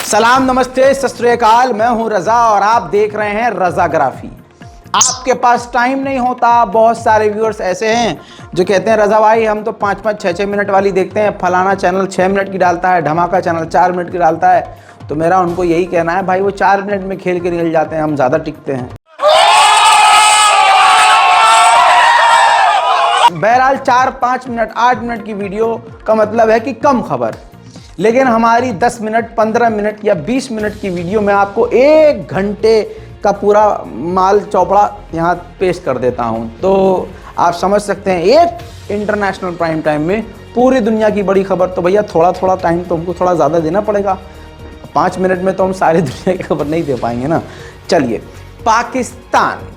सलाम, नमस्ते, सत श्री अकाल। मैं हूं रजा और आप देख रहे हैं रजाग्राफी। आपके पास टाइम नहीं होता। बहुत सारे व्यूअर्स ऐसे हैं जो कहते हैं रजा भाई हम तो 5-5, 6-6 मिनट वाली देखते हैं, फलाना चैनल 6 मिनट की डालता है, धमाका चैनल 4 मिनट की डालता है। तो मेरा उनको यही कहना है, भाई वो 4 मिनट में खेल के निकल जाते हैं, हम ज़्यादा टिकते हैं। बहरहाल 4-5 मिनट, 8 मिनट की वीडियो का मतलब है कि कम खबर, लेकिन हमारी 10 मिनट, 15 मिनट या 20 मिनट की वीडियो में आपको 1 घंटे का पूरा माल चौपड़ा यहाँ पेश कर देता हूँ। तो आप समझ सकते हैं, एक इंटरनेशनल प्राइम टाइम में पूरी दुनिया की बड़ी खबर, तो भैया थोड़ा थोड़ा टाइम तो हमको थोड़ा ज़्यादा देना पड़ेगा। 5 मिनट में तो हम सारी दुनिया की खबर नहीं दे पाएंगे ना। चलिए, पाकिस्तान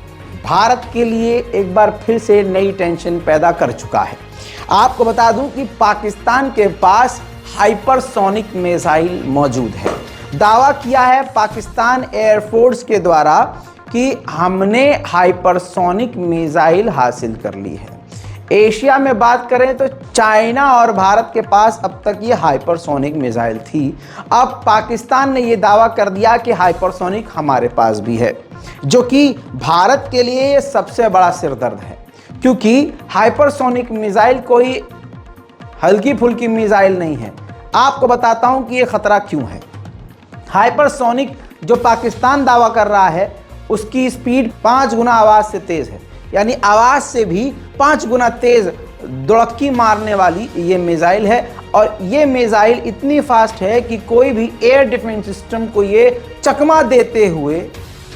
भारत के लिए एक बार फिर से नई टेंशन पैदा कर चुका है। आपको बता दूं कि पाकिस्तान के पास हाइपरसोनिक मिसाइल मौजूद है। दावा किया है पाकिस्तान एयरफोर्स के द्वारा कि हमने हाइपरसोनिक मिसाइल हासिल कर ली है। एशिया में बात करें तो चाइना और भारत के पास अब तक ये हाइपरसोनिक मिसाइल थी। अब पाकिस्तान ने ये दावा कर दिया कि हाइपरसोनिक हमारे पास भी है, जो कि भारत के लिए सबसे बड़ा सिरदर्द है, क्योंकि हाइपरसोनिक मिसाइल कोई हल्की फुल्की मिसाइल नहीं है। आपको बताता हूं कि ये खतरा क्यों है। हाइपरसोनिक जो पाकिस्तान दावा कर रहा है, उसकी स्पीड 5 गुना आवाज़ से तेज़ है, यानी आवाज़ से भी 5 गुना तेज़ दुड़क्की मारने वाली ये मिसाइल है। और ये मिसाइल इतनी फास्ट है कि कोई भी एयर डिफेंस सिस्टम को ये चकमा देते हुए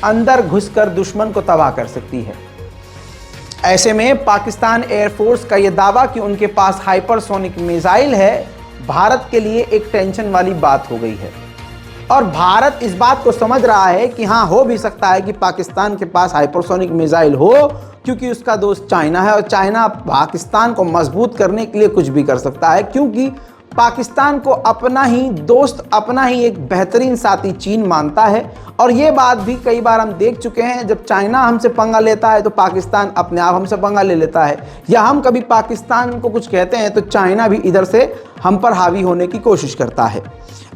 अंदर घुसकर दुश्मन को तबाह कर सकती है। ऐसे में पाकिस्तान एयरफोर्स का ये दावा कि उनके पास हाइपरसोनिक मिसाइल है, भारत के लिए एक टेंशन वाली बात हो गई है। और भारत इस बात को समझ रहा है कि हाँ, हो भी सकता है कि पाकिस्तान के पास हाइपरसोनिक मिसाइल हो, क्योंकि उसका दोस्त चाइना है और चाइना पाकिस्तान को मजबूत करने के लिए कुछ भी कर सकता है, क्योंकि पाकिस्तान को अपना ही दोस्त, अपना ही एक बेहतरीन साथी चीन मानता है। और ये बात भी कई बार हम देख चुके हैं, जब चाइना हमसे पंगा लेता है तो पाकिस्तान अपने आप हमसे पंगा ले लेता है, या हम कभी पाकिस्तान को कुछ कहते हैं तो चाइना भी इधर से हम पर हावी होने की कोशिश करता है।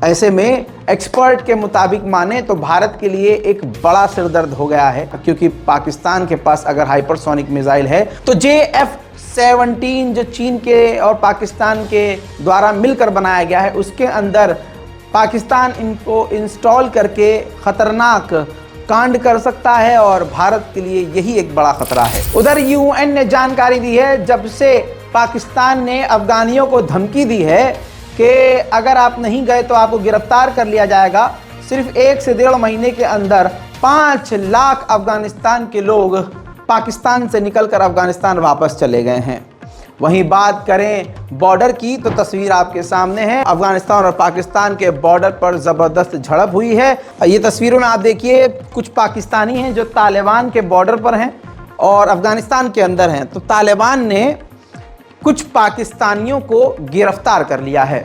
ऐसे में एक्सपर्ट के मुताबिक माने तो भारत के लिए एक बड़ा सिरदर्द हो गया है, क्योंकि पाकिस्तान के पास अगर हाइपरसोनिक मिसाइल है तो JF-17 जो चीन के और पाकिस्तान के द्वारा मिलकर बनाया गया है, उसके अंदर पाकिस्तान इनको इंस्टॉल करके खतरनाक कांड कर सकता है और भारत के लिए यही एक बड़ा खतरा है। उधर UN ने जानकारी दी है, जब से पाकिस्तान ने अफगानियों को धमकी दी है कि अगर आप नहीं गए तो आपको गिरफ्तार कर लिया जाएगा, सिर्फ 1 से 1.5 महीने के अंदर 5 लाख अफगानिस्तान के लोग पाकिस्तान से निकलकर अफगानिस्तान वापस चले गए हैं। वहीं बात करें बॉर्डर की तो तस्वीर आपके सामने है। अफगानिस्तान और पाकिस्तान के बॉर्डर पर ज़बरदस्त झड़प हुई है। ये तस्वीरों में आप देखिए, कुछ पाकिस्तानी हैं जो तालिबान के बॉर्डर पर हैं और अफगानिस्तान के अंदर हैं। तो तालिबान ने कुछ पाकिस्तानियों को गिरफ्तार कर लिया है।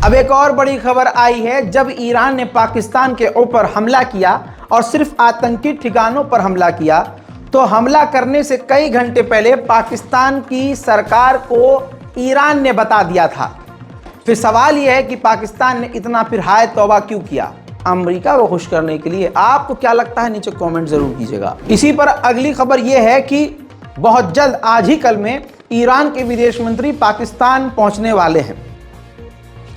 अब एक और बड़ी खबर आई है। जब ईरान ने पाकिस्तान के ऊपर हमला किया और सिर्फ आतंकी ठिकानों पर हमला किया, तो हमला करने से कई घंटे पहले पाकिस्तान की सरकार को ईरान ने बता दिया था। फिर सवाल यह है कि पाकिस्तान ने इतना फिर हाय तौबा क्यों किया? अमेरिका को खुश करने के लिए? आपको क्या लगता है, नीचे कमेंट जरूर कीजिएगा। इसी पर अगली खबर यह है कि बहुत जल्द, आज ही कल में, ईरान के विदेश मंत्री पाकिस्तान पहुंचने वाले हैं।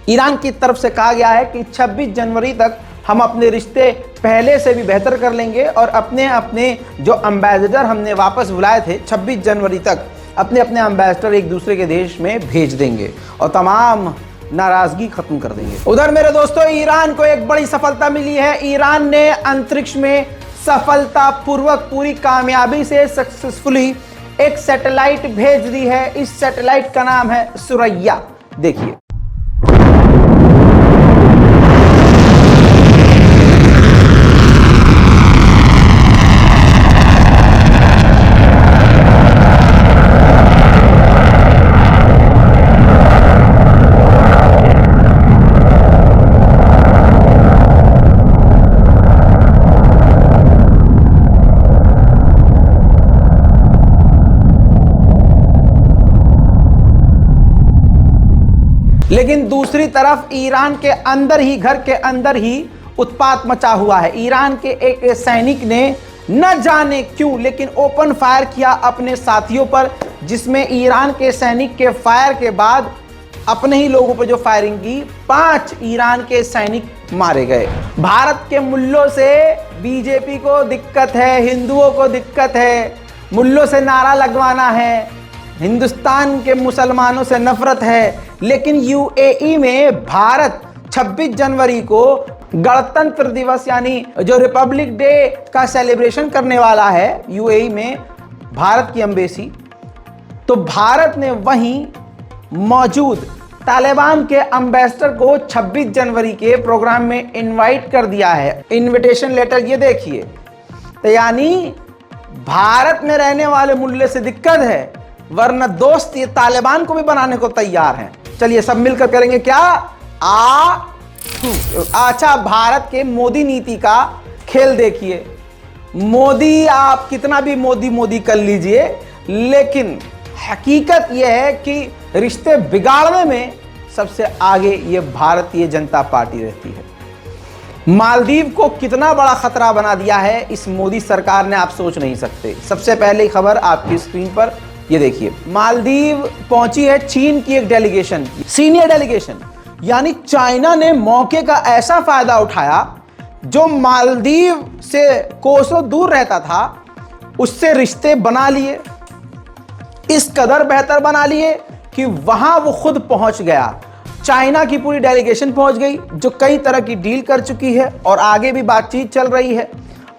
ईरान की तरफ से कहा गया है कि 26 जनवरी तक हम अपने रिश्ते पहले से भी बेहतर कर लेंगे और अपने अपने जो एम्बेसडर हमने वापस बुलाए थे 26 जनवरी तक अपने अपने एम्बेसडर एक दूसरे के देश में भेज देंगे और तमाम नाराजगी खत्म कर देंगे। उधर मेरे दोस्तों, ईरान को एक बड़ी सफलता मिली है। ईरान ने अंतरिक्ष में सफलतापूर्वक पूरी कामयाबी से सक्सेसफुली एक सैटेलाइट भेज दी है। इस सैटेलाइट का नाम है सुरैया। देखिए, लेकिन दूसरी तरफ ईरान के अंदर ही, घर के अंदर ही उत्पात मचा हुआ है। ईरान के एक सैनिक ने न जाने क्यों लेकिन ओपन फायर किया अपने साथियों पर, जिसमें ईरान के सैनिक के फायर के बाद अपने ही लोगों पर जो फायरिंग की, 5 ईरान के सैनिक मारे गए। भारत के मुल्लों से बीजेपी को दिक्कत है, हिंदुओं को दिक्कत है, मुल्लों से नारा लगवाना है, हिंदुस्तान के मुसलमानों से नफरत है। लेकिन यूएई में भारत 26 जनवरी को गणतंत्र दिवस यानी जो रिपब्लिक डे का सेलिब्रेशन करने वाला है यूएई में, भारत की एम्बेसी, तो भारत ने वहीं मौजूद तालिबान के एम्बेसडर को 26 जनवरी के प्रोग्राम में इनवाइट कर दिया है। इनविटेशन लेटर ये देखिए। तो यानी भारत में रहने वाले मुल्ले से दिक्कत है, वरना दोस्त ये तालिबान को भी बनाने को तैयार हैं। चलिए सब मिलकर करेंगे क्या? अच्छा, भारत के मोदी नीति का खेल देखिए। मोदी, आप कितना भी मोदी मोदी कर लीजिए, लेकिन हकीकत यह है कि रिश्ते बिगाड़ने में सबसे आगे ये भारतीय जनता पार्टी रहती है। मालदीव को कितना बड़ा खतरा बना दिया है इस मोदी सरकार ने, आप सोच नहीं सकते। सबसे पहले खबर आपकी स्क्रीन पर ये देखिए, मालदीव पहुंची है चीन की एक डेलीगेशन, सीनियर डेलीगेशन, यानी चाइना ने मौके का ऐसा फायदा उठाया, जो मालदीव से कोसों दूर रहता था उससे रिश्ते बना लिए, इस कदर बेहतर बना लिए कि वहां वो खुद पहुंच गया। चाइना की पूरी डेलीगेशन पहुंच गई, जो कई तरह की डील कर चुकी है और आगे भी बातचीत चल रही है।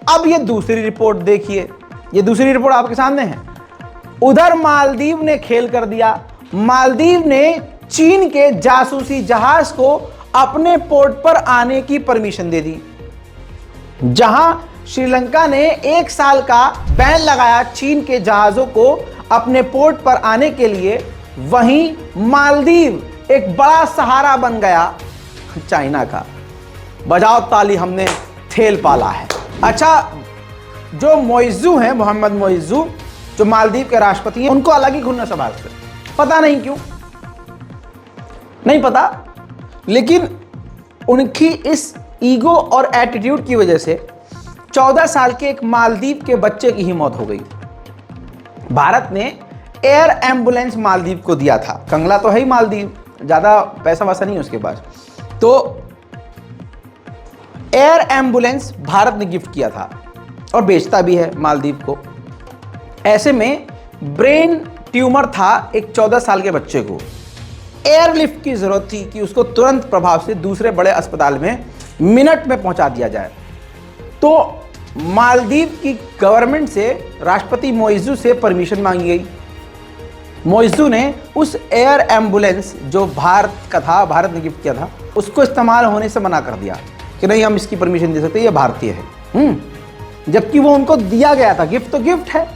अब ये दूसरी रिपोर्ट देखिए, ये दूसरी रिपोर्ट आपके सामने है। उधर मालदीव ने खेल कर दिया। मालदीव ने चीन के जासूसी जहाज को अपने पोर्ट पर आने की परमिशन दे दी। जहां श्रीलंका ने 1 साल का बैन लगाया चीन के जहाजों को अपने पोर्ट पर आने के लिए, वहीं मालदीव एक बड़ा सहारा बन गया चाइना का। बजाओ ताली, हमने थेल पाला है। अच्छा, जो मोइज़ू हैं, मोहम्मद मोइज़ू, जो मालदीव के राष्ट्रपति हैं, उनको अलग ही घुरना सवाल से, पता नहीं क्यों, नहीं पता, लेकिन उनकी इस ईगो और एटीट्यूड की वजह से 14 साल के एक मालदीव के बच्चे की ही मौत हो गई। भारत ने एयर एम्बुलेंस मालदीव को दिया था। कंगला तो है ही मालदीव, ज्यादा पैसा वैसा नहीं है उसके पास, तो एयर एम्बुलेंस भारत ने गिफ्ट किया था और बेचता भी है मालदीव को। ऐसे में ब्रेन ट्यूमर था एक 14 साल के बच्चे को, एयरलिफ्ट की जरूरत थी कि उसको तुरंत प्रभाव से दूसरे बड़े अस्पताल में मिनट में पहुंचा दिया जाए। तो मालदीव की गवर्नमेंट से, राष्ट्रपति मोइज़ू से परमिशन मांगी गई। मोइज़ू ने उस एयर एम्बुलेंस जो भारत का था, भारत ने गिफ्ट किया था, उसको इस्तेमाल होने से मना कर दिया कि नहीं, हम इसकी परमिशन दे सकते, ये भारतीय है। जबकि वो उनको दिया गया था, गिफ्ट तो गिफ्ट है।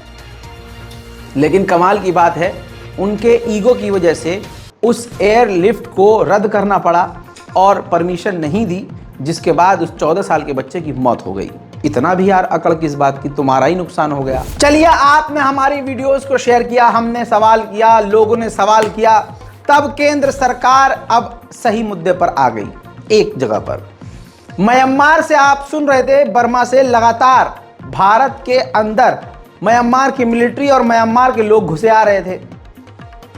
लेकिन कमाल की बात है, उनके ईगो की वजह से उस एयरलिफ्ट को रद्द करना पड़ा और परमिशन नहीं दी, जिसके बाद उस 14 साल के बच्चे की मौत हो गई। इतना भी यार अकल किस बात की, तुम्हारा ही नुकसान हो गया। चलिए, आपने हमारी वीडियोस को शेयर किया, हमने सवाल किया, लोगों ने सवाल किया, तब केंद्र सरकार अब सही मुद्दे पर आ गई। एक जगह पर म्यांमार से आप सुन रहे थे, बर्मा से लगातार भारत के अंदर म्यांमार की मिलिट्री और म्यांमार के लोग घुसे आ रहे थे।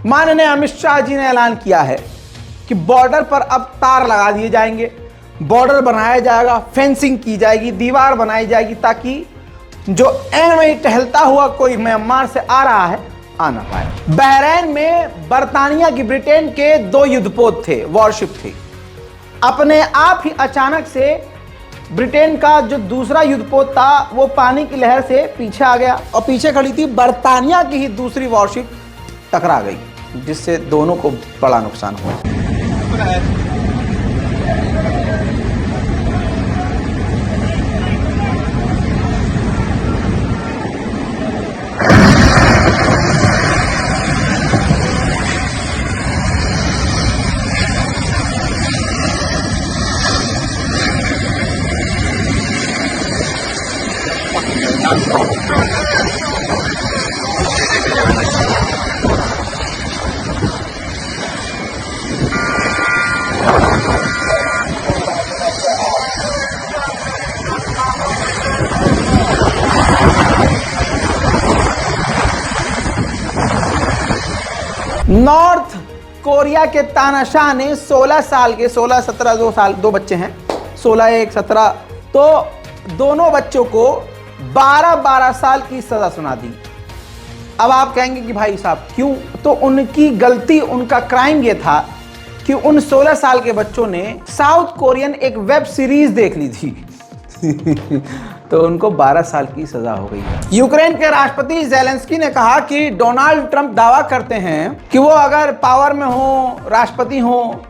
माननीय अमित शाह जी ने ऐलान किया है कि बॉर्डर पर अब तार लगा दिए जाएंगे, बॉर्डर बनाया जाएगा, फेंसिंग की जाएगी, दीवार बनाई जाएगी, ताकि जो एन में टहलता हुआ कोई म्यांमार से आ रहा है आ ना पाए। बहरीन में बर्तानिया की, ब्रिटेन के 2 युद्धपोत थे, वॉरशिप थे। अपने आप ही अचानक से ब्रिटेन का जो दूसरा युद्धपोत था वो पानी की लहर से पीछे आ गया और पीछे खड़ी थी बर्तानिया की ही दूसरी वॉरशिप टकरा गई, जिससे दोनों को बड़ा नुकसान हुआ। नॉर्थ कोरिया के तानाशाह ने 16 साल के 16-17 2 साल 2 बच्चे हैं, 16 एक 17, तो दोनों बच्चों को 12-12 साल की सजा सुना दी। अब आप कहेंगे कि भाई साहब क्यों? तो उनकी गलती, उनका क्राइम ये था कि उन 16 साल के बच्चों ने साउथ कोरियन एक वेब सीरीज देख ली थी तो उनको 12 साल की सजा हो गई। यूक्रेन के राष्ट्रपति ज़ेलेंस्की ने कहा कि डोनाल्ड ट्रंप दावा करते हैं कि वो अगर पावर में हो, राष्ट्रपति हो,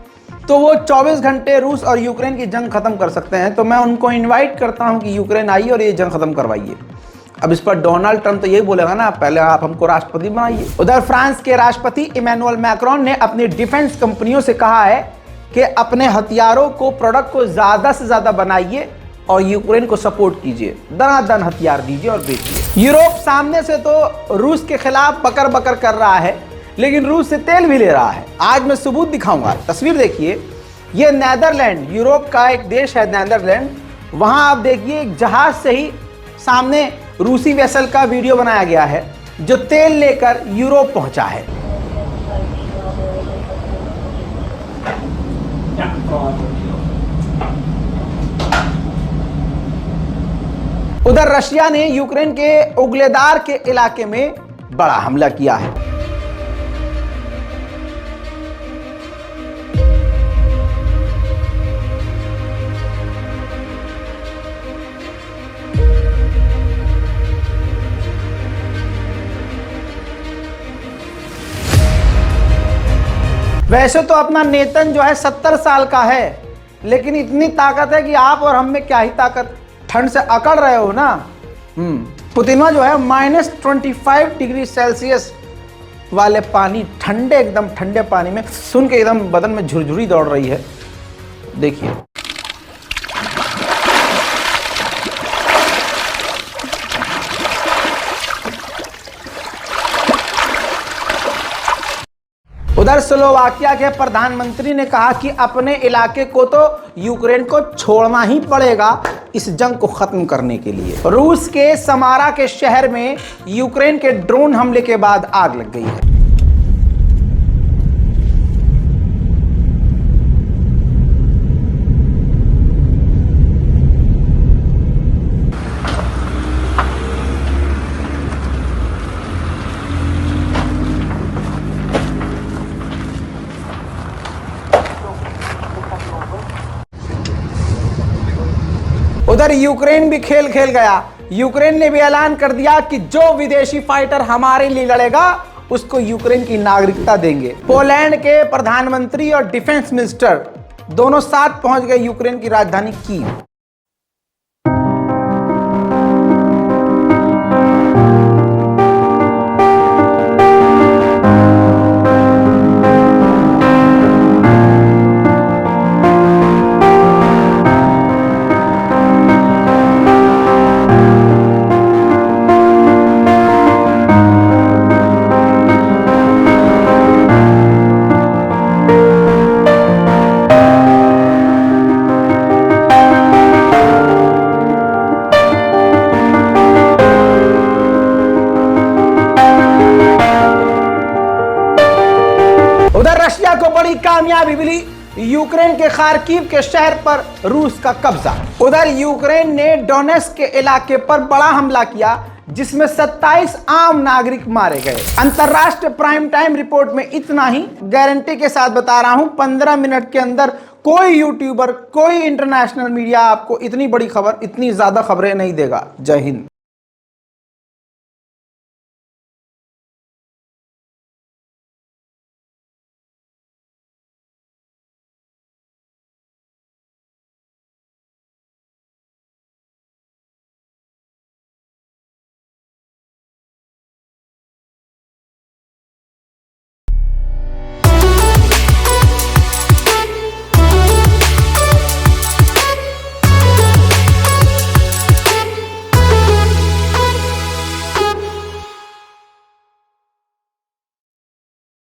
तो वो 24 घंटे रूस और यूक्रेन की जंग खत्म कर सकते हैं। तो मैं उनको इनवाइट करता हूं कि यूक्रेन आइए और ये जंग खत्म करवाइए। अब इस पर डोनाल्ड ट्रंप तो यही बोलेगा ना, पहले आप हमको राष्ट्रपति बनाइए। उधर फ्रांस के राष्ट्रपति इमैनुअल मैक्रोन ने अपनी डिफेंस कंपनियों से कहा है कि अपने हथियारों को, प्रोडक्ट को ज्यादा से ज्यादा बनाइए और यूक्रेन को सपोर्ट कीजिए, दनादन हथियार दीजिए और बेचिए। यूरोप सामने से तो रूस के खिलाफ बकर बकर कर रहा है, लेकिन रूस से तेल भी ले रहा है। आज मैं सबूत दिखाऊंगा। तस्वीर देखिए, ये नीदरलैंड, यूरोप का एक देश है नीदरलैंड। वहां आप देखिए एक जहाज से ही सामने रूसी वेसल का वीडियो बनाया गया है जो तेल लेकर यूरोप पहुंचा है। उधर रशिया ने यूक्रेन के उगलेदार के इलाके में बड़ा हमला किया है। वैसे तो अपना नेतन जो है 70 साल का है, लेकिन इतनी ताकत है कि आप और हम में क्या ही ताकत, ठंड से अकड़ रहे हो ना। पुतिनवा जो है -25 डिग्री सेल्सियस वाले पानी, ठंडे एकदम ठंडे पानी में, सुन के एकदम बदन में झुरझुरी दौड़ रही है। देखिए उधर स्लोवाकिया के प्रधानमंत्री ने कहा कि अपने इलाके को तो यूक्रेन को छोड़ना ही पड़ेगा इस जंग को खत्म करने के लिए। रूस के समारा के शहर में यूक्रेन के ड्रोन हमले के बाद आग लग गई है। उधर यूक्रेन भी खेल खेल गया। यूक्रेन ने भी ऐलान कर दिया कि जो विदेशी फाइटर हमारे लिए लड़ेगा उसको यूक्रेन की नागरिकता देंगे। पोलैंड के प्रधानमंत्री और डिफेंस मिनिस्टर दोनों साथ पहुंच गए यूक्रेन की राजधानी कीव। रशिया को बड़ी कामयाबी मिली, यूक्रेन के खार्किव के शहर पर रूस का कब्जा। उधर यूक्रेन ने डोनेट्स्क के इलाके पर बड़ा हमला किया जिसमें 27 आम नागरिक मारे गए। अंतरराष्ट्रीय प्राइम टाइम रिपोर्ट में इतना ही। गारंटी के साथ बता रहा हूं 15 मिनट के अंदर कोई यूट्यूबर, कोई इंटरनेशनल मीडिया आपको इतनी बड़ी खबर, इतनी ज्यादा खबरें नहीं देगा। जय हिंद।